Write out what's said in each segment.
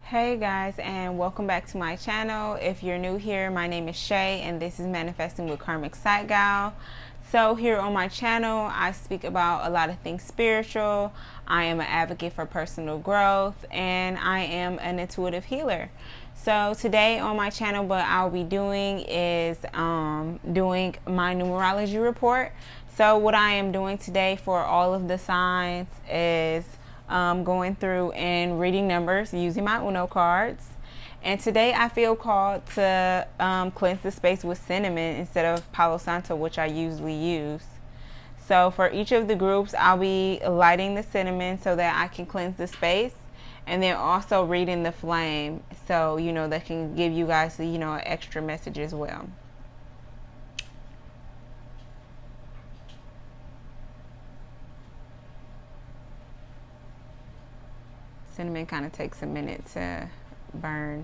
Hey guys, and welcome back to my channel. If you're new here, my name is Shay and this is Manifesting with Karmic Sight Gal. So here on my channel, I speak about a lot of things spiritual. I am an advocate for personal growth and I am an intuitive healer. So today on my channel, what I'll be doing is doing my numerology report. So what I am doing today for all of the signs is going through and reading numbers using my Uno cards. And today I feel called to cleanse the space with cinnamon instead of Palo Santo, which I usually use. So for each of the groups, I'll be lighting the cinnamon so that I can cleanse the space. And then also reading the flame, so that can give you guys an extra message as well. Cinnamon kind of takes a minute to burn,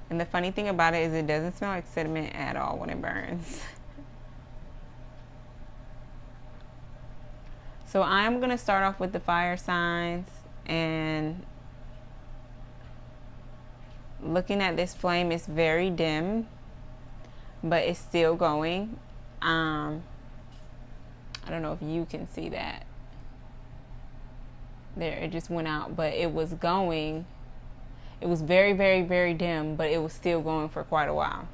and the funny thing about it is it doesn't smell like cinnamon at all when it burns. So I'm going to start off with the fire signs, and looking at this flame, is very dim, but it's still going. I don't know if you can see that. There, it just went out, but it was going. It was very, very, very dim, but it was still going for quite a while.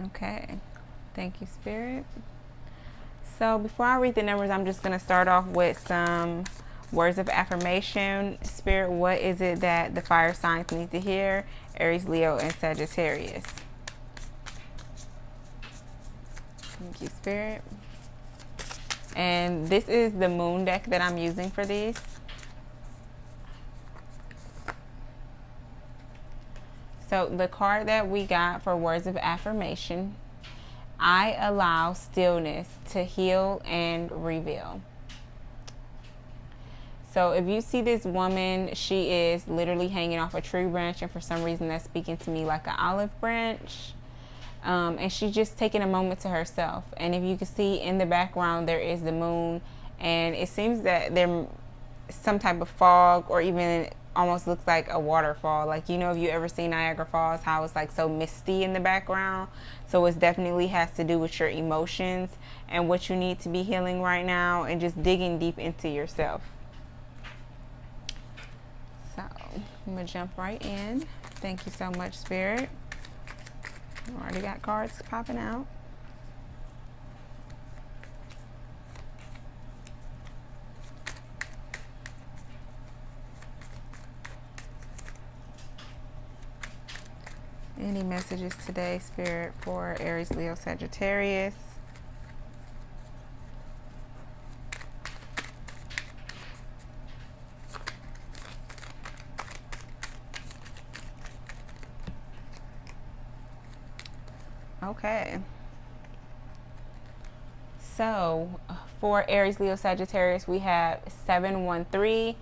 Okay, thank you, Spirit. So before I read the numbers, I'm just going to start off with some words of affirmation. Spirit, what is it that the fire signs need to hear? Aries, Leo, and Sagittarius. Thank you, Spirit. And this is the moon deck that I'm using for these. So the card that we got for words of affirmation: I allow stillness to heal and reveal. So if you see this woman, she is literally hanging off a tree branch, and for some reason that's speaking to me like an olive branch. And she's just taking a moment to herself. And if you can see in the background, there is the moon, and it seems that there's some type of fog, or even almost looks like a waterfall. Like, if you ever seen Niagara Falls, how it's like so misty in the background. So it definitely has to do with your emotions and what you need to be healing right now, and just digging deep into yourself. So I'm gonna jump right in. Thank you so much, Spirit. Already got cards popping out. Any messages today, Spirit, for Aries, Leo, Sagittarius? Okay. So for Aries, Leo, Sagittarius, we have 713.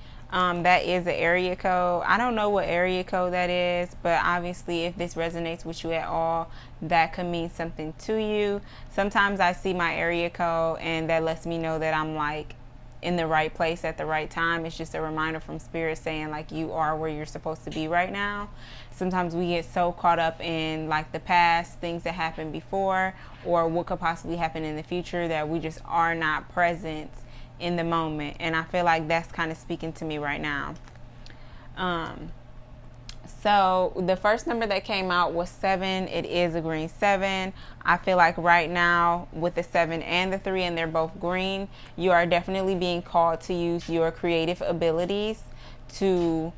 That is the area code. I don't know what area code that is, but obviously if this resonates with you at all, that could mean something to you. Sometimes I see my area code and that lets me know that I'm like in the right place at the right time. It's just a reminder from Spirit saying like you are where you're supposed to be right now. Sometimes we get so caught up in like the past, things that happened before, or what could possibly happen in the future, that we just are not present in the moment. And I feel like that's kind of speaking to me right now. So the first number that came out was 7. It is a green 7. I feel like right now with the 7 and the 3, and they're both green, you are definitely being called to use your creative abilities to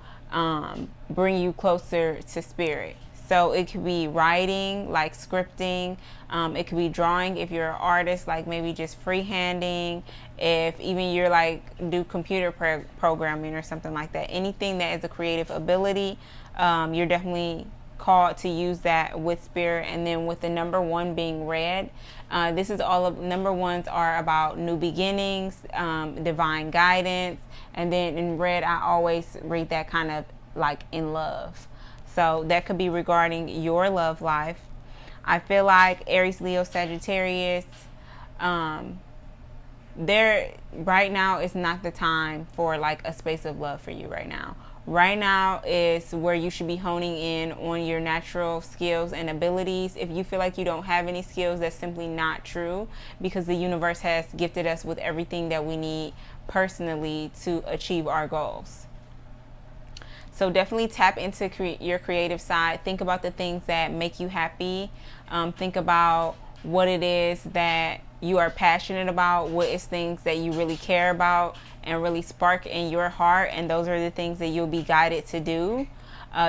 bring you closer to Spirit. So it could be writing, like scripting. It could be drawing if you're an artist, like maybe just freehanding. If even you're like do computer programming or something like that. Anything that is a creative ability, you're definitely called to use that with Spirit. And then with the number 1 being red, this is all of number 1s are about new beginnings, divine guidance. And then in red, I always read that kind of like in love. So that could be regarding your love life. I feel like Aries, Leo, Sagittarius, right now is not the time for like a space of love for you right now. Right now is where you should be honing in on your natural skills and abilities. If you feel like you don't have any skills, that's simply not true, because the universe has gifted us with everything that we need personally to achieve our goals. So definitely tap into your creative side. Think about the things that make you happy. Think about what it is that you are passionate about, what is things that you really care about and really spark in your heart, and those are the things that you'll be guided to do.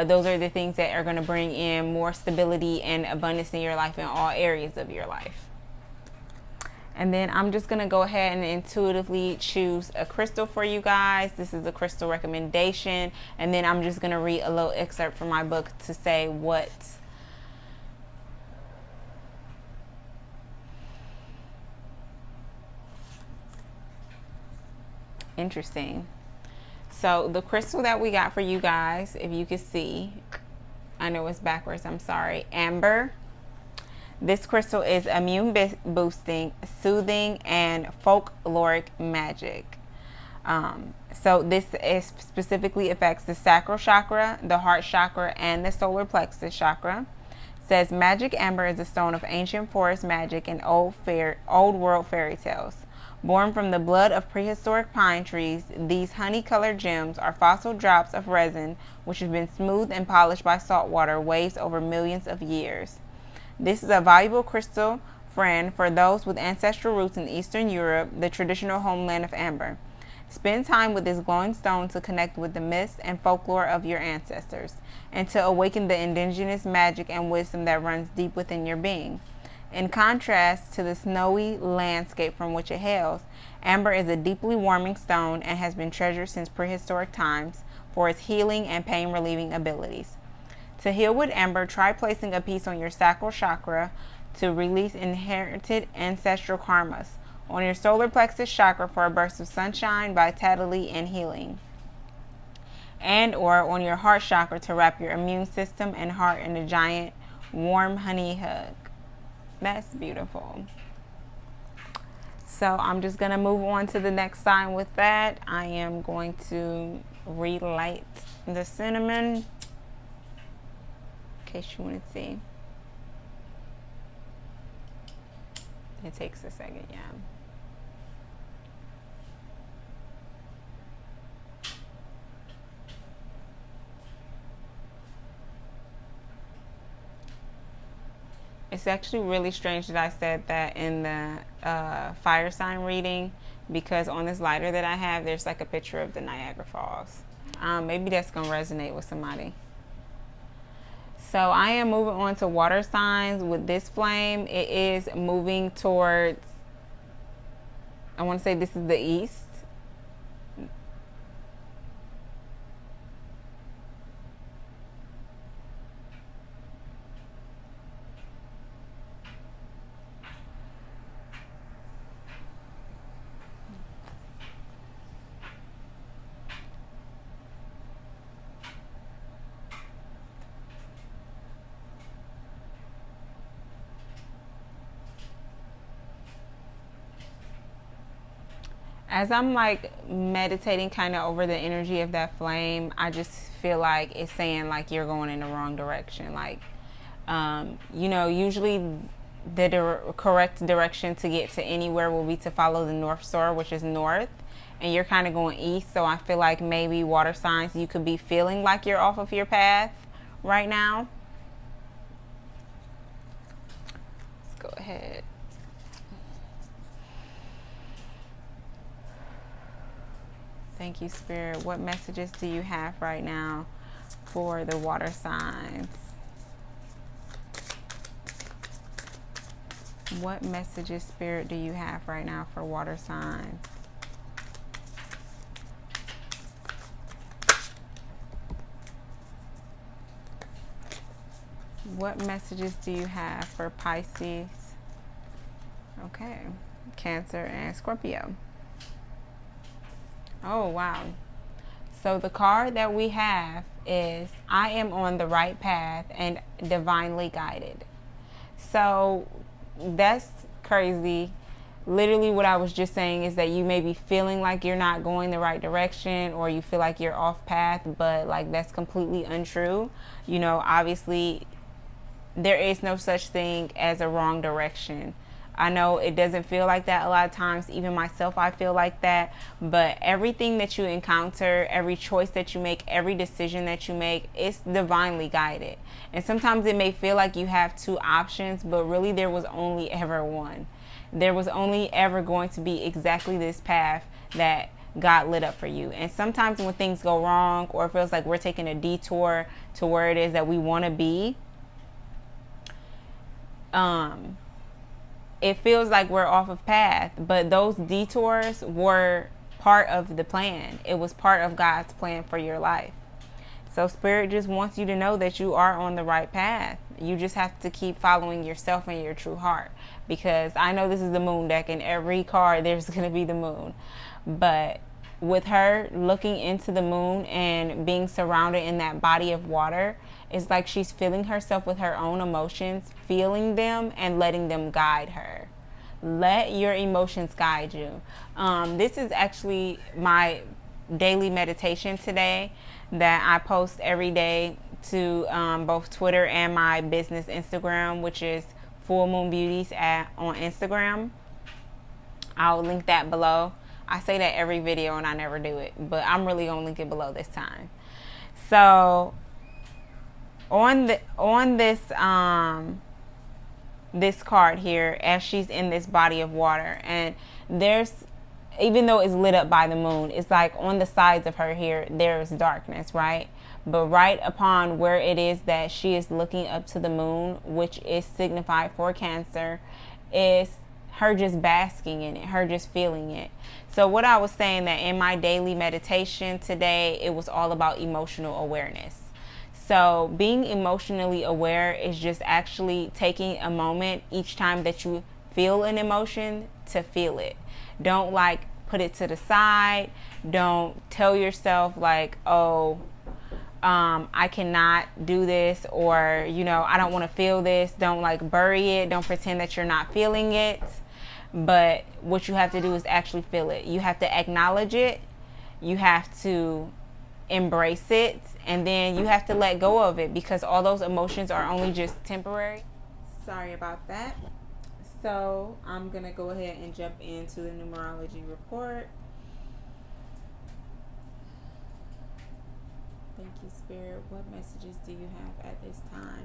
Those are the things that are going to bring in more stability and abundance in your life in all areas of your life. And then I'm just going to go ahead and intuitively choose a crystal for you guys. This is a crystal recommendation. And then I'm just going to read a little excerpt from my book to say what interesting. So the crystal that we got for you guys, if you can see, I know it's backwards, I'm sorry, amber. This crystal is immune boosting, soothing, and folkloric magic. So this is specifically affects the sacral chakra, the heart chakra, and the solar plexus chakra. It says magic amber is a stone of ancient forest magic and old world fairy tales. Born from the blood of prehistoric pine trees, these honey-colored gems are fossil drops of resin which have been smoothed and polished by saltwater waves over millions of years. This is a valuable crystal friend for those with ancestral roots in Eastern Europe, the traditional homeland of amber. Spend time with this glowing stone to connect with the myths and folklore of your ancestors, and to awaken the indigenous magic and wisdom that runs deep within your being. In contrast to the snowy landscape from which it hails, amber is a deeply warming stone and has been treasured since prehistoric times for its healing and pain-relieving abilities. To heal with amber, try placing a piece on your sacral chakra to release inherited ancestral karmas, on your solar plexus chakra for a burst of sunshine, vitality, and healing, and or on your heart chakra to wrap your immune system and heart in a giant warm honey hug. That's beautiful. So I'm just going to move on to the next sign with that. I am going to relight the cinnamon. In case you want to see. It takes a second, yeah. It's actually really strange that I said that in the fire sign reading, because on this lighter that I have, there's like a picture of the Niagara Falls. Maybe that's going to resonate with somebody. So I am moving on to water signs with this flame. It is moving towards, I want to say this is the east. As I'm like meditating kind of over the energy of that flame, I just feel like it's saying like you're going in the wrong direction. Like, usually the correct direction to get to anywhere will be to follow the North Star, which is north, and you're kind of going east. So I feel like maybe water signs, you could be feeling like you're off of your path right now. Let's go ahead. Thank you, Spirit. What messages do you have right now for the water signs? What messages, Spirit, do you have right now for water signs? What messages do you have for Pisces? Okay. Cancer and Scorpio. Oh, wow. So the card that we have is I am on the right path and divinely guided. So that's crazy. literally what I was just saying is that you may be feeling like you're not going the right direction, or you feel like you're off path, but like that's completely untrue. You know, obviously there is no such thing as a wrong direction. I know it doesn't feel like that a lot of times. Even myself, I feel like that. But everything that you encounter, every choice that you make, every decision that you make, it's divinely guided. And sometimes it may feel like you have two options, but really there was only ever one. There was only ever going to be exactly this path that God lit up for you. And sometimes when things go wrong, or it feels like we're taking a detour to where it is that we want to be, it feels like we're off of path, but those detours were part of the plan. It was part of God's plan for your life. So Spirit just wants you to know that you are on the right path. You just have to keep following yourself and your true heart, because I know this is the moon deck, and every card there's going to be the moon. But with her looking into the moon and being surrounded in that body of water, it's like she's filling herself with her own emotions, feeling them and letting them guide her. Let your emotions guide you. This is actually my daily meditation today that I post every day to both Twitter and my business Instagram, which is Full Moon Beauties on Instagram. I'll link that below. I say that every video and I never do it, but I'm really gonna link it below this time. So on this this card here, as she's in this body of water, and there's, even though it's lit up by the moon, it's like on the sides of her here there's darkness, right? But right upon where it is that she is looking up to the moon, which is signified for Cancer, is her just basking in it, her just feeling it. So what I was saying, that in my daily meditation today, it was all about emotional awareness. So being emotionally aware is just actually taking a moment each time that you feel an emotion to feel it. Don't like put it to the side. Don't tell yourself like, oh, I cannot do this, or, you know, I don't want to feel this. Don't like bury it. Don't pretend that you're not feeling it. But what you have to do is actually feel it. You have to acknowledge it. You have to embrace it. And then you have to let go of it, because all those emotions are only just temporary. Sorry about that. So I'm going to go ahead and jump into the numerology report. Thank you, Spirit. What messages do you have at this time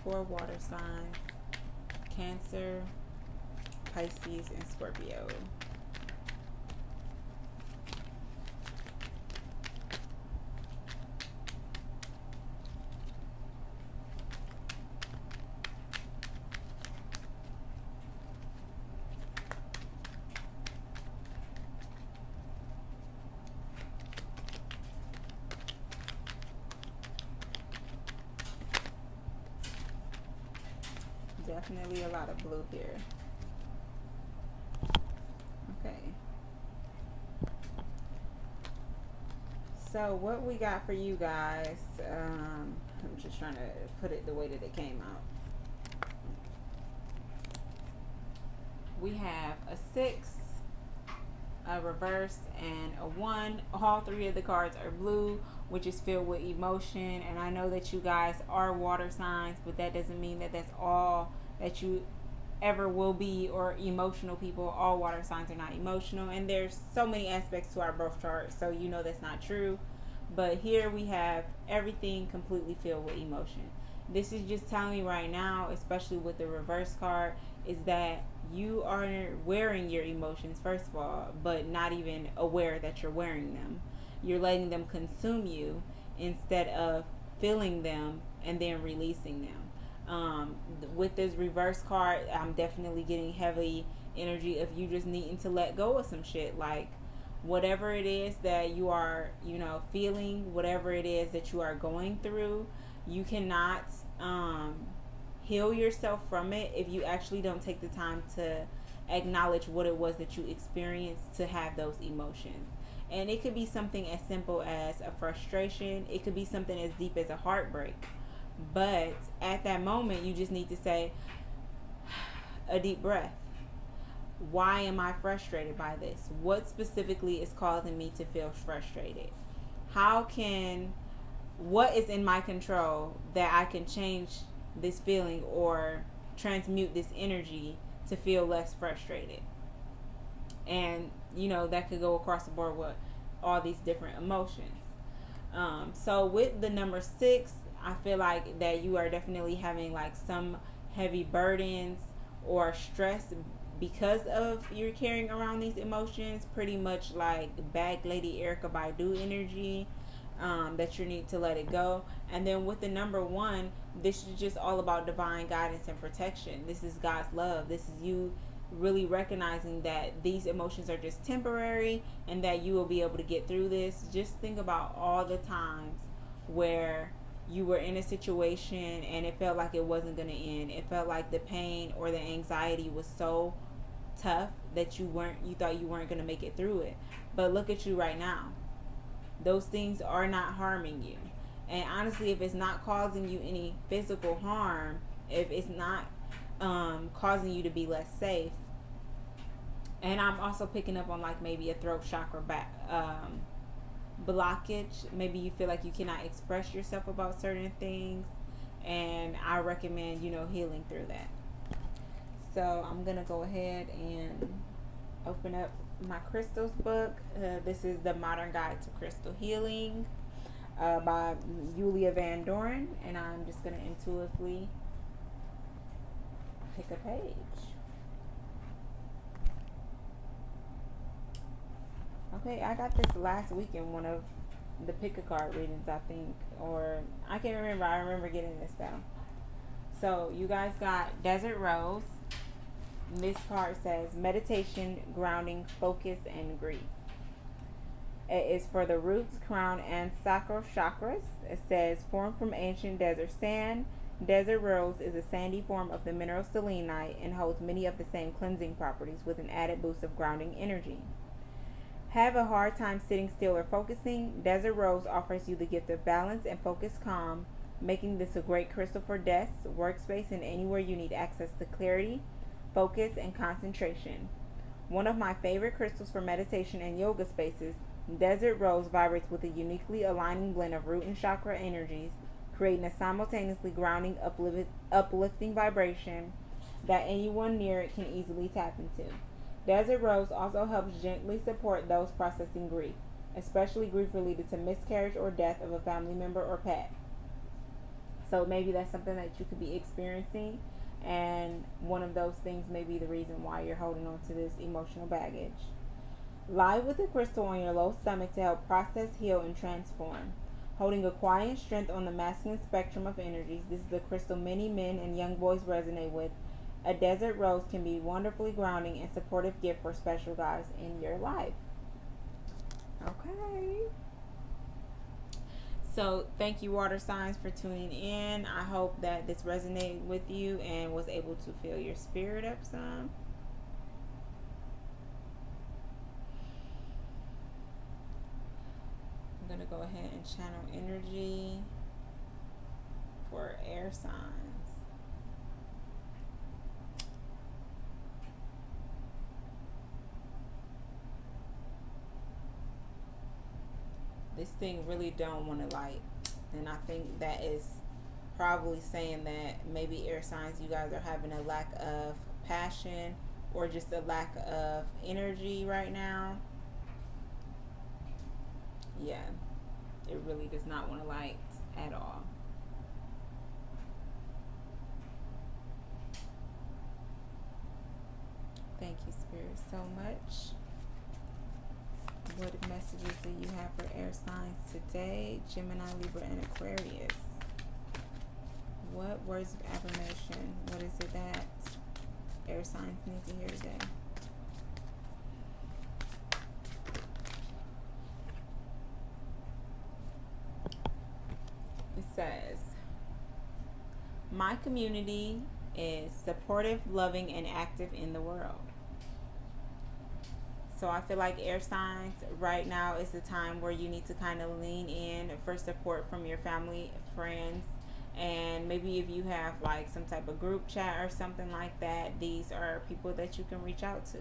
for water signs, Cancer, Pisces, and Scorpio? Definitely a lot of blue here. Okay. So what we got for you guys, I'm just trying to put it the way that it came out. We have a 6, a reverse, and a 1. All 3 of the cards are blue, which is filled with emotion. And I know that you guys are water signs, but that doesn't mean that that's all that you ever will be, or emotional people. All water signs are not emotional, and there's so many aspects to our birth chart, so you know that's not true. But here we have everything completely filled with emotion. This is just telling me right now, especially with the reverse card, is that you are wearing your emotions, first of all, but not even aware that you're wearing them. You're letting them consume you instead of feeling them and then releasing them. With this reverse card, I'm definitely getting heavy energy of you just needing to let go of some shit. Like, whatever it is that you are, you know, feeling, whatever it is that you are going through, you cannot heal yourself from it if you actually don't take the time to acknowledge what it was that you experienced to have those emotions. And it could be something as simple as a frustration. It could be something as deep as a heartbreak. But at that moment, you just need to say a deep breath. Why am I frustrated by this? What specifically is causing me to feel frustrated? How can, what is in my control that I can change this feeling or transmute this energy to feel less frustrated? And that could go across the board with all these different emotions. So with the number 6, I feel like that you are definitely having like some heavy burdens or stress because of you're carrying around these emotions, pretty much like bag lady Erica Baidu energy, that you need to let it go. And then with the number 1, this is just all about divine guidance and protection. This is God's love. This is you really recognizing that these emotions are just temporary and that you will be able to get through this. Just think about all the times where you were in a situation and it felt like it wasn't going to end. It felt like the pain or the anxiety was so tough that you thought you weren't going to make it through it. But look at you right now. Those things are not harming you. And honestly, if it's not causing you any physical harm, if it's not causing you to be less safe, and I'm also picking up on like maybe a throat chakra blockage. Maybe you feel like you cannot express yourself about certain things, and I recommend healing through that. So I'm gonna go ahead and open up my crystals book. This is the Modern Guide to Crystal Healing by Julia Van Doren, and I'm just gonna intuitively pick a page. Okay, I got this last week in one of the pick a card readings, I think, or I can't remember. I remember getting this though. So you guys got Desert Rose. This card says meditation, grounding, focus, and grief. It is for the roots, crown, and sacral chakras. It says formed from ancient desert sand. Desert rose is a sandy form of the mineral selenite and holds many of the same cleansing properties with an added boost of grounding energy. Have a hard time sitting still or focusing? Desert rose offers you the gift of balance and focus calm, making this a great crystal for desks, workspace, and anywhere you need access to clarity, focus, and concentration. One of my favorite crystals for meditation and yoga spaces, Desert Rose vibrates with a uniquely aligning blend of root and chakra energies, creating a simultaneously grounding, uplifting vibration that anyone near it can easily tap into. Desert Rose also helps gently support those processing grief, especially grief related to miscarriage or death of a family member or pet. So maybe that's something that you could be experiencing, and one of those things may be the reason why you're holding on to this emotional baggage. Lie with the crystal on your low stomach to help process, heal, and transform. Holding a quiet strength on the masculine spectrum of energies, this is a crystal many men and young boys resonate with. A desert rose can be wonderfully grounding and supportive gift for special guys in your life. Okay. So thank you, water signs, for tuning in. I hope that this resonated with you and was able to fill your spirit up some. I'm going to go ahead and channel energy for air signs. This thing really don't want to light, and I think that is probably saying that maybe air signs, you guys are having a lack of passion or just a lack of energy right now. Yeah, it really does not want to light at all. Thank you, Spirit, so much. What messages do you have for air signs today? Gemini, Libra, and Aquarius. What words of affirmation? What is it that air signs need to hear today? It says, my community is supportive, loving, and active in the world. So I feel like air signs, right now is the time where you need to kind of lean in for support from your family, friends, And maybe if you have like some type of group chat or something like that, these are people that you can reach out to.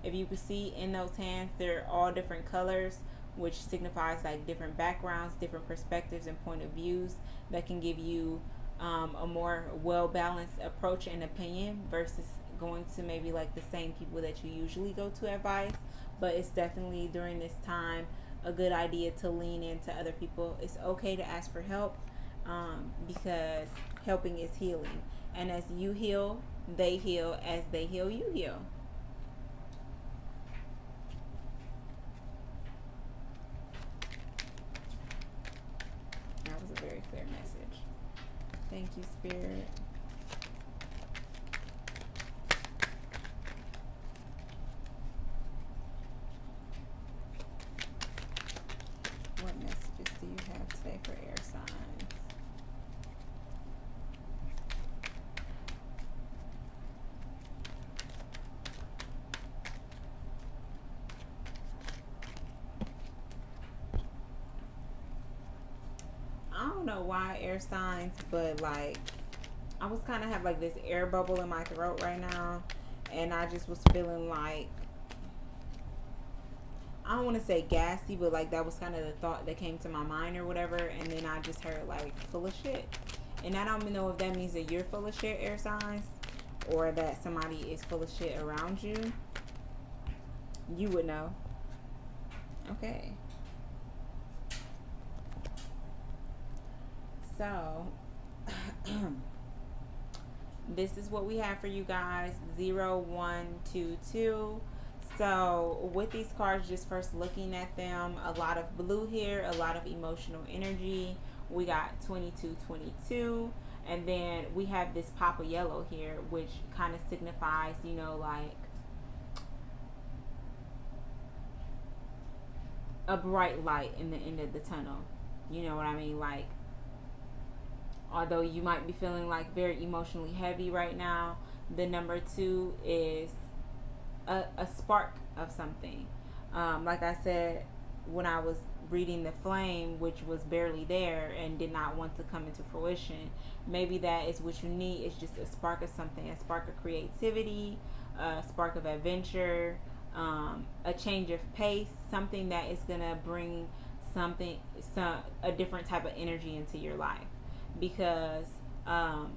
If you can see in those hands, they're all different colors, which signifies like different backgrounds, different perspectives, and point of views that can give you a more well balanced approach and opinion versus going to maybe like the same people that you usually go to advice. But it's definitely during this time a good idea to lean into other people. It's okay to ask for help, because helping is healing. And as you heal, they heal. As they heal, you heal. That was a very clear message. Thank you, Spirit. What messages do you have today for air signs? I don't know why air signs, but like I was kind of have like this air bubble in my throat right now, and I just was feeling like, I don't want to say gassy, but like that was kind of the thought that came to my mind or whatever. And then I just heard like full of shit. And I don't know if that means that you're full of shit, air signs, or that somebody is full of shit around you. You would know. Okay. So, this is what we have for you guys. 0122. So with these cards, just first looking at them, a lot of blue here, a lot of emotional energy. We got 2222, and then we have this pop of yellow here, which kind of signifies, you know, like a bright light in the end of the tunnel. You know what I mean? Like, although you might be feeling like very emotionally heavy right now, the number 2 is a spark of something. Like I said, when I was reading the flame, which was barely there and did not want to come into fruition, maybe that is what you need. It's just a spark of something, a spark of creativity, a spark of adventure, a change of pace, something that is gonna bring a different type of energy into your life. Because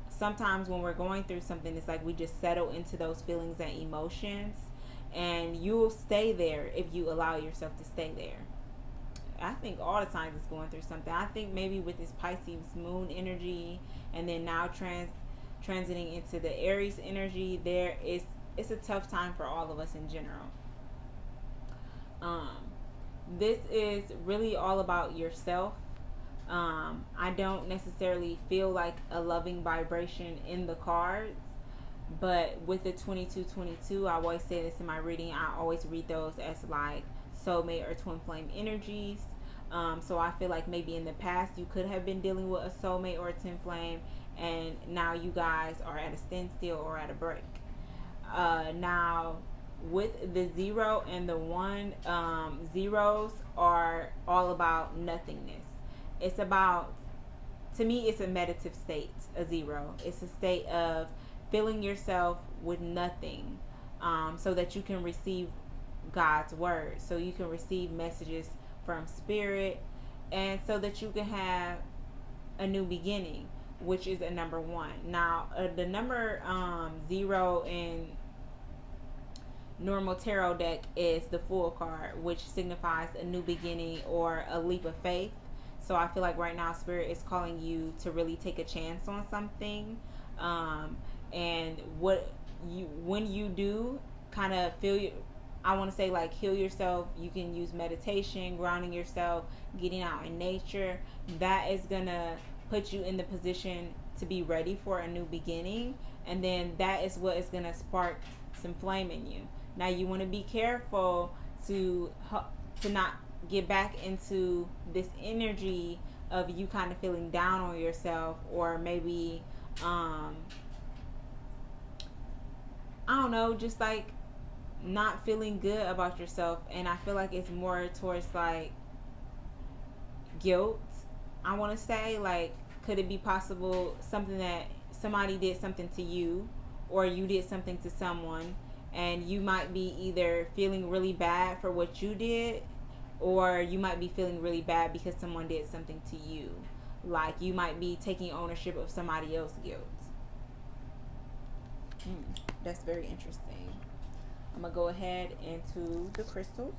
sometimes when we're going through something, it's like we just settle into those feelings and emotions, and you'll stay there if you allow yourself to stay there. I think all the signs is going through something. I think maybe with this Pisces moon energy, and then now transiting into the Aries energy, it's a tough time for all of us in general. This is really all about yourself. I don't necessarily feel like a loving vibration in the cards, but with the 2222, I always say this in my reading, I always read those as like soulmate or twin flame energies. So I feel like maybe in the past you could have been dealing with a soulmate or a twin flame, and now you guys are at a standstill or at a break. Now with the 0 and the 1, zeros are all about nothingness. It's about, to me, it's a meditative state. A 0, it's a state of filling yourself with nothing, so that you can receive God's word, so you can receive messages from spirit, and so that you can have a new beginning, which is a number 1. Now the number 0 in normal tarot deck is the Fool card, which signifies a new beginning or a leap of faith. So I feel like right now spirit is calling you to really take a chance on something, and when you do kind of feel, I want to say like heal yourself, you can use meditation, grounding yourself, getting out in nature. That is gonna put you in the position to be ready for a new beginning, and then that is what is gonna spark some flame in you. Now you want to be careful to not get back into this energy of you kind of feeling down on yourself, or maybe I don't know, just like not feeling good about yourself. And I feel like it's more towards like guilt, I want to say, like Could it be possible something that somebody did something to you, or you did something to someone, and you might be either feeling really bad for what you did, or you might be feeling really bad because someone did something to you. Like you might be taking ownership of somebody else's guilt. That's very interesting. I'm gonna go ahead into the crystals.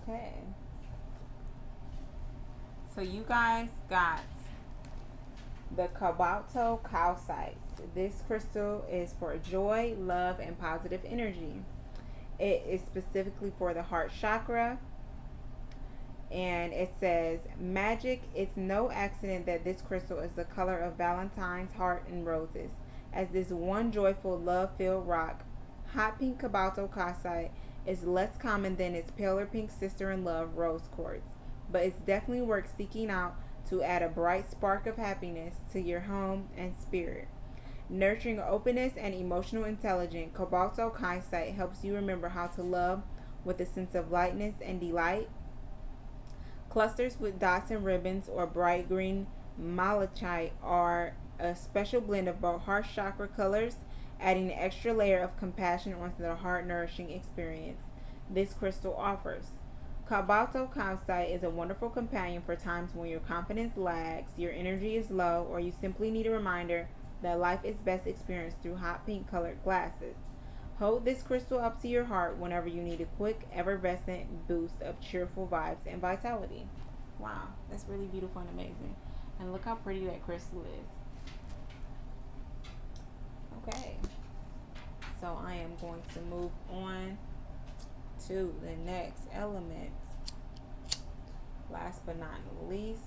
Okay. So you guys got the Cobalto calcite. This crystal is for joy, love, and positive energy. It is specifically for the heart chakra. And it says, magic, it's no accident that this crystal is the color of Valentine's heart and roses. As this one joyful, love-filled rock, hot pink Cobalto calcite is less common than its paler pink sister-in-love rose quartz, but it's definitely worth seeking out to add a bright spark of happiness to your home and spirit. Nurturing openness and emotional intelligence, Cobalto calcite helps you remember how to love with a sense of lightness and delight. Clusters with dots and ribbons or bright green malachite are a special blend of both heart chakra colors, adding an extra layer of compassion onto the heart-nourishing experience this crystal offers. Cobalto calcite is a wonderful companion for times when your confidence lags, your energy is low, or you simply need a reminder that life is best experienced through hot pink colored glasses. Hold this crystal up to your heart whenever you need a quick, effervescent boost of cheerful vibes and vitality. Wow, that's really beautiful and amazing. And look how pretty that crystal is. Okay, so I am going to move on to the next element. Last but not least,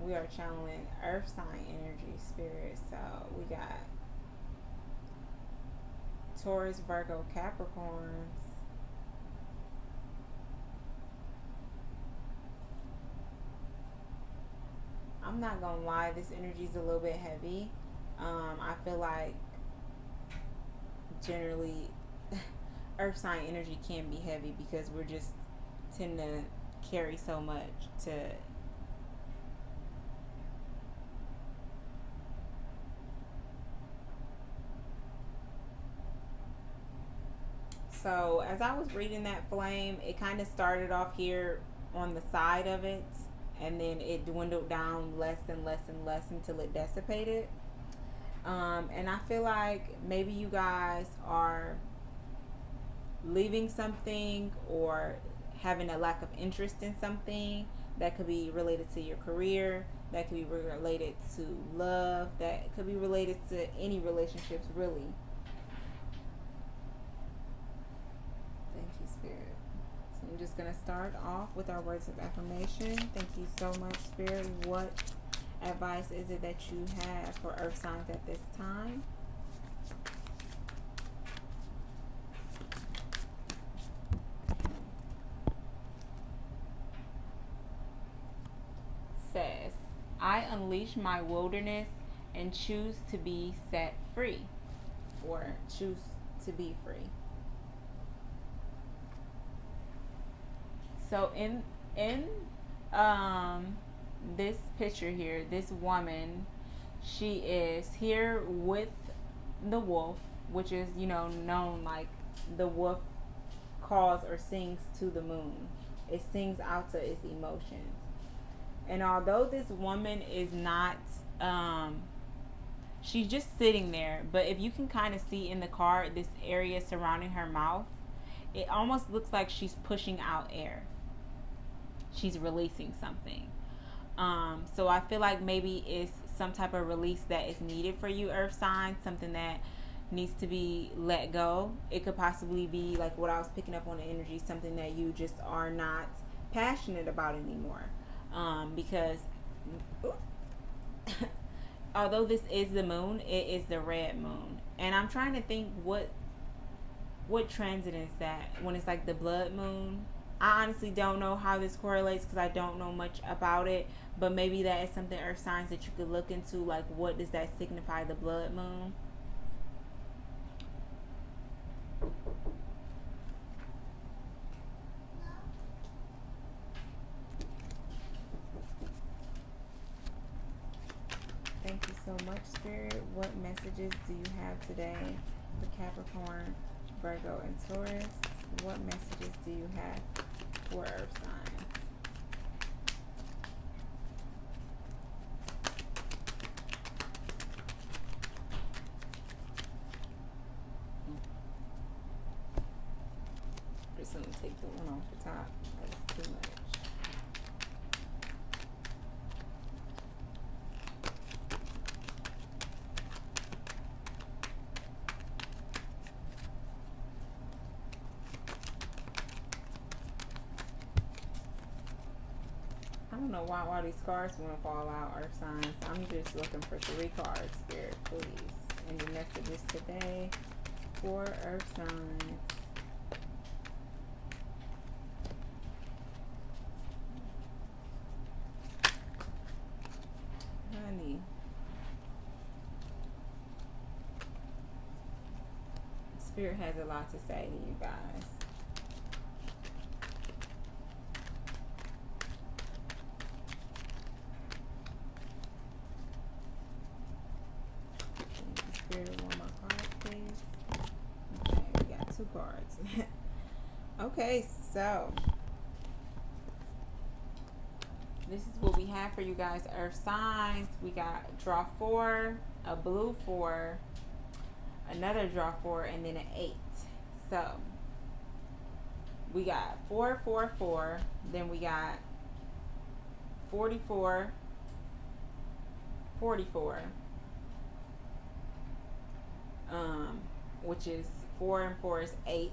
we are channeling earth sign energy spirit. So we got Taurus, Virgo, Capricorns. I'm not gonna lie, this energy is a little bit heavy. I feel like generally earth sign energy can be heavy because we're just tend to carry so much to so as I was reading that flame, it kind of started off here on the side of it, and then it dwindled down less and less and less until it dissipated. And I feel like maybe you guys are leaving something or having a lack of interest in something that could be related to your career, that could be related to love, that could be related to any relationships, really. Thank you, Spirit. So I'm just going to start off with our words of affirmation. Thank you so much, Spirit. What advice is it that you have for earth signs at this time? Says, I unleash my wilderness and choose to be set free, or choose to be free. So in this picture here, this woman, she is here with the wolf, which is, you know, known like the wolf calls or sings to the moon. It sings out to its emotions. And although this woman is not, she's just sitting there, but if you can kind of see in the card, this area surrounding her mouth, it almost looks like she's pushing out air. She's releasing something. So I feel like maybe it's some type of release that is needed for you, earth signs, something that needs to be let go. It could possibly be like what I was picking up on the energy, something that you just are not passionate about anymore. Because although this is the moon, it is the red moon. And I'm trying to think what transit is that when it's like the blood moon. I honestly don't know how this correlates because I don't know much about it, but maybe that is something, earth signs, that you could look into, like what does that signify, the blood moon. Thank you so much, Spirit. What messages do you have today for Capricorn, Virgo, and Taurus? What messages do you have for earth signs? Just gonna take the one off the top. That's too much. I don't know why all these cards want to fall out, earth signs. I'm just looking for 3 cards, Spirit, please. And the messages today for earth signs. Honey. Spirit has a lot to say to you guys. Spirit, one more card, please. Okay, we got 2 cards. Okay, so this is what we have for you guys, earth signs. We got draw 4, a blue 4, another draw 4, and then an 8. So we got 4, 4, 4. Then we got 44, 44. Which is 4 and 4 is 8.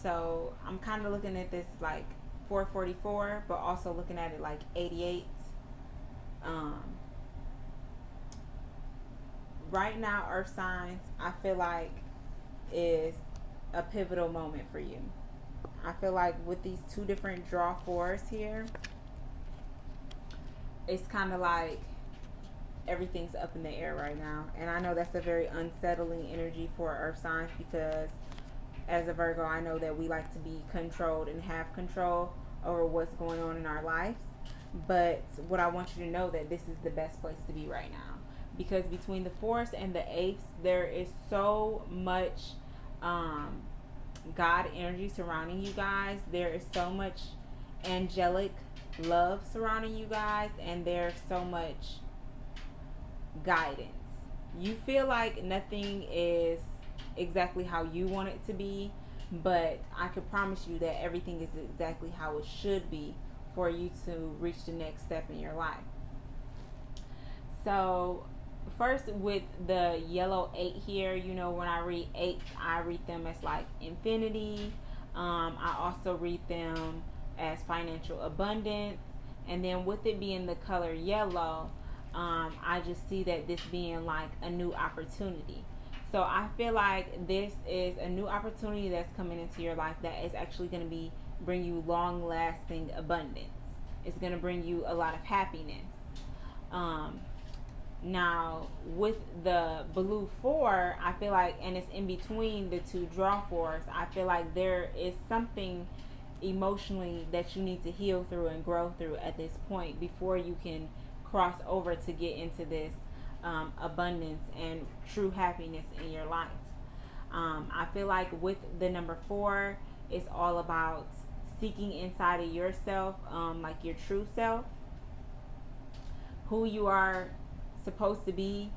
So I'm kind of looking at this like 444, but also looking at it like 88. Right now, earth signs, I feel like is a pivotal moment for you. I feel like with these 2 different draw 4s here, it's kind of like everything's up in the air right now. And I know that's a very unsettling energy for earth signs, because as a Virgo, I know that we like to be controlled and have control over what's going on in our lives. But what I want you to know, that this is the best place to be right now, because between the 4s and the 8s, there is so much God energy surrounding you guys. There is so much angelic love surrounding you guys, and there's so much guidance. You feel like nothing is exactly how you want it to be, but I can promise you that everything is exactly how it should be for you to reach the next step in your life. So first, with the yellow 8 here, you know, when I read 8, I read them as like infinity. I also read them as financial abundance. And then with it being the color yellow, I just see that this being like a new opportunity. So I feel like this is a new opportunity that's coming into your life that is actually going to bring you long lasting abundance. It's going to bring you a lot of happiness. Now with the blue 4, I feel like, and it's in between the 2 draw 4s, I feel like there is something emotionally that you need to heal through and grow through at this point before you can cross over to get into this abundance and true happiness in your life. I feel like with the number 4, it's all about seeking inside of yourself, like your true self, who you are supposed to be,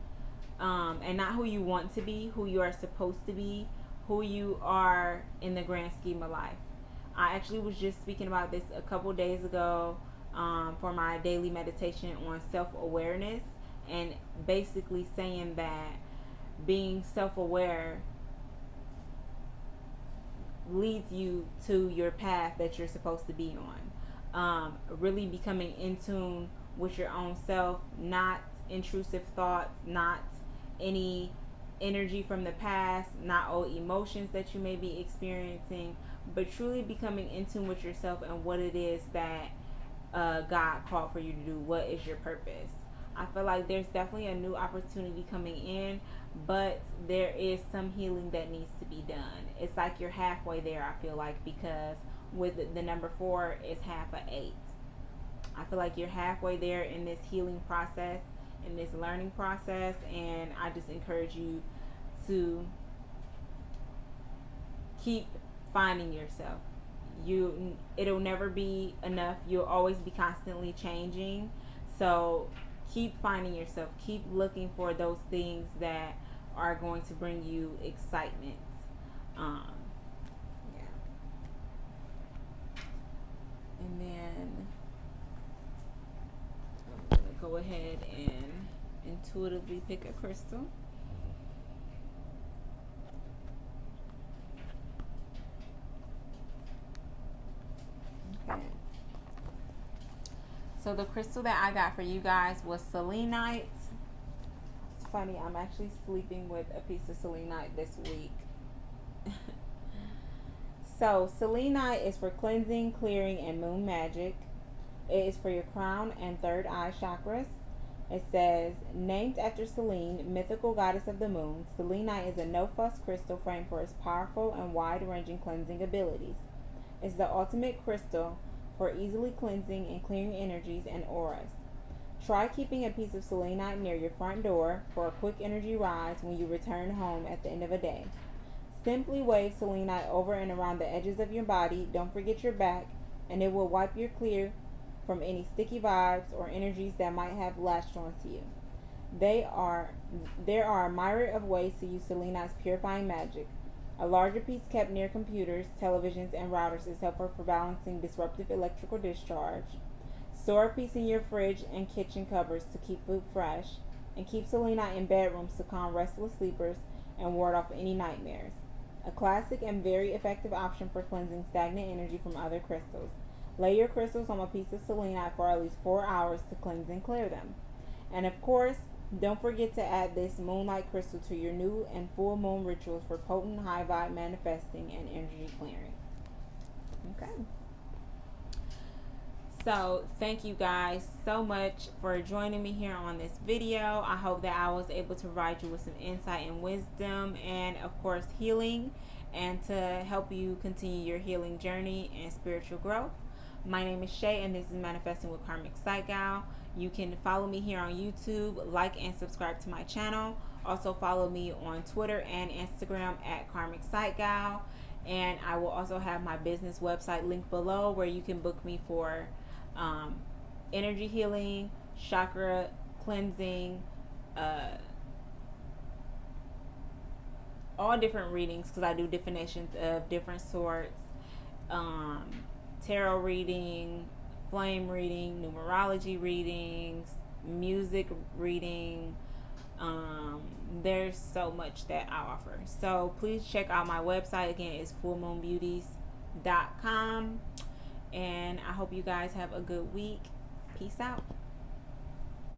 and not who you want to be, who you are supposed to be, who you are in the grand scheme of life. I actually was just speaking about this a couple days ago for my daily meditation on self-awareness, and basically saying that being self-aware leads you to your path that you're supposed to be on. Really becoming in tune with your own self, not intrusive thoughts, not any energy from the past, not old emotions that you may be experiencing, but truly becoming in tune with yourself and what it is that God called for you to do. What is your purpose? I feel like there's definitely a new opportunity coming in, but there is some healing that needs to be done. It's like you're halfway there, I feel like, because with the number 4 is half of 8. I feel like you're halfway there in this healing process, in this learning process, and I just encourage you to keep finding yourself. It'll never be enough. You'll always be constantly changing. So keep finding yourself. Keep looking for those things that are going to bring you excitement. Yeah. And then I'm gonna go ahead and intuitively pick a crystal. Okay. So the crystal that I got for you guys was selenite. It's funny, I'm actually sleeping with a piece of selenite this week. So selenite is for cleansing, clearing, and moon magic. It is for your crown and third eye chakras. It says, named after Selene, mythical goddess of the moon, selenite is a no-fuss crystal framed for its powerful and wide-ranging cleansing abilities. It's the ultimate crystal for easily cleansing and clearing energies and auras. Try keeping a piece of selenite near your front door for a quick energy rise when you return home at the end of a day. Simply wave selenite over and around the edges of your body. Don't forget your back, and it will wipe your clear from any sticky vibes or energies that might have latched onto you. There are a myriad of ways to use selenite's purifying magic. A larger piece kept near computers, televisions, and routers is helpful for balancing disruptive electrical discharge. Store a piece in your fridge and kitchen cupboards to keep food fresh, and keep selenite in bedrooms to calm restless sleepers and ward off any nightmares. A classic and very effective option for cleansing stagnant energy from other crystals. Lay your crystals on a piece of selenite for at least 4 hours to cleanse and clear them. And of course, don't forget to add this moonlight crystal to your new and full moon rituals for potent high vibe manifesting and energy clearing. Okay. So thank you guys so much for joining me here on this video. I hope that I was able to provide you with some insight and wisdom, and of course healing, and to help you continue your healing journey and spiritual growth. My name is Shay, and this is Manifesting with Karmic Psych-Gal. You can follow me here on YouTube, like and subscribe to my channel. Also follow me on Twitter and Instagram at Karmic Psych-Gal. And I will also have my business website linked below, where you can book me for energy healing, chakra cleansing, all different readings, because I do definitions of different sorts, tarot reading, flame reading, numerology readings, music reading. There's so much that I offer. So please check out my website. Again, it's fullmoonbeauties.com. And I hope you guys have a good week. Peace out.